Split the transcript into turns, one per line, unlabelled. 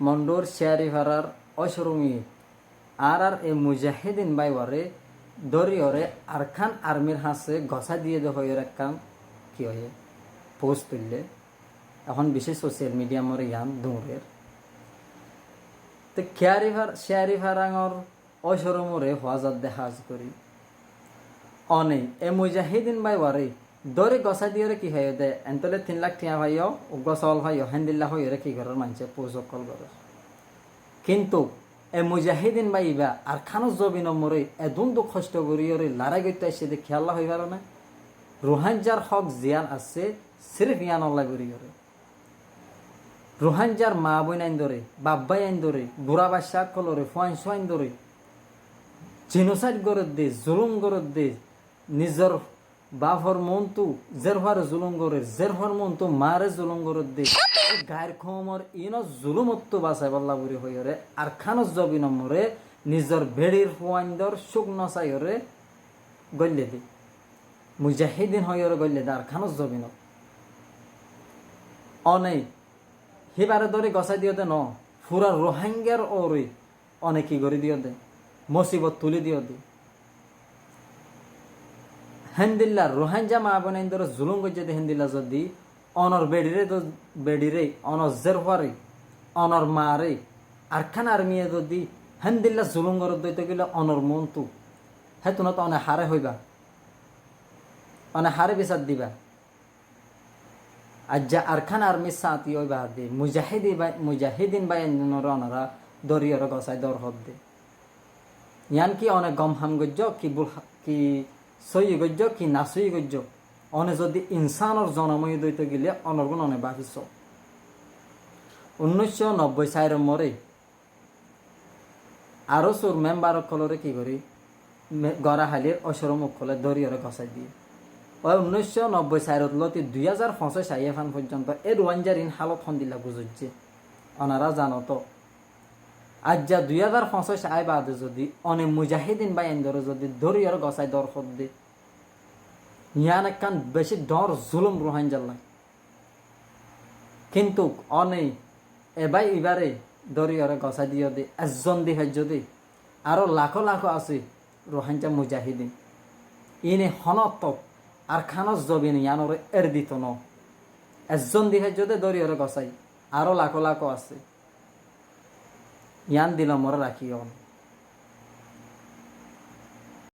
মন্ডোর শেয়ারি ভাড়ার অসরুমি আর এ মুজাহিদিন বাইওয়ারে দরিয়রে আরখান আর্মির হাসে ঘষা দিয়ে দে হয়ে একখান কি হয়ে পোস্ট তুললে এখন বিশেষ সোশ্যাল মিডিয়া মরে ইয়ান দৌড়ের তো শেয়ারি ভাড়াঙর অসরমরে হওয়াজাত দেখা করি অনে এ মুজাহিদিন বাইওয়ারে দরে গছা দিয়ে কি হয় দে এনতলে 3 লাখ টিয়া ভাইও গছল ভাইও হেন্দিল্লা হয়ে কি ঘরের মানুষে পোষক কল করে কিন্তু এ মুজাহিদিন বাইবা আর খানো জবি নম্বরে এদুন তো কষ্ট করি ওরে লড়াই করতে আসছে দেখে আল্লাহ হইবার না রোহাঞ্জার হক জিয়ান আছে সির্ফ ইয়ান আল্লাহ করি ওরে রোহাঞ্জার মা বোন আইন ধরে বাব্বাই আইন ধরে বুড়া বাসা কলরে ফুয়াইন সোয়াইন ধরে জিনোসাইড গরত দে জুলুম গরত দে নিজর বাফর মন্তু জেরহার জুলুম করে জেরহার মন্তু মারে জুলুম গরত দে গায়ের খমর ইন জুলুমত্ব বাসাই বল্লা বুড়ি হইরে আর খানস জবি নম্বরে নিজর ভেড়ির ফুয়াইন্দর সুখ নসাইরে গল্লে দে মুজাহিদিন হইরে গল্লে দে আর খানস জবি ন অনেক হিবারে ধরে গছাই দিও দে ন পুরা রোহিঙ্গার ওরে অনেক কি করে দিও দে মুসিবত তুলে দিও দে হেন্দিল্লা রোহিঙ্গা মা বোনাইন ধরে জুলুম গজ্জে দে হেন্দিল্লা যদি অনর বেডিরে অনর জেরহারে অনর মারে আরখান আর্মিয়ে যদি হেন্দিল্লা জুলুম গরত দইতে গেলে অনর মন্তু হেতুন তো অনেক হারে হইবা অনেক হারে বিচার দিবা আজ্জা আরখান আর্মির সাথী হইবা দে মুজাহিদিন বাই অনারা দরিয়র গছাই দর হদ দে ইয়ান কি অনেক গম হাম গজ্জ কি সই গজ্জ কি না সই গজ্জ অনে যদি ইনসানর জনময় দইতে গেলে অনর্গুণ অনেক ভাবিস 1990 সালের মরে আরো সুর মেম্বার কলরে কি করি গড়াহালির অসরম কলে দরিয়রে গছাই দিয়ে 1990 সালত লতি 2005 সালে ফান পর্যন্ত এ রোহিঙ্গার ইন হালত হন্দিল্লা বুঝছে অনারা জানো তো আজ যা 2005 সালে বাদে যদি অনেক মুজাহিদিন বা এন্দরে যদি দরিয়র গছাই দর হদ দে ইয়ান একখান বেশি ডর জুলুম রোহিঙ্গাল্লাই কিন্তু অনেক এবাই এবারে দরিয়রে গছাই দিয়ে দে একজন দিহে যদি আরো লাখো লাখো আছে রোহিঙ্গা মুজাহিদিন ইনে হনত আর খানস জবিন ইয়ানরে এর দিত ন একজন দিহে যদি দরিয়রে গছাই আরো লাখো লাখো আছে ইয়ান দিল মরে রাখি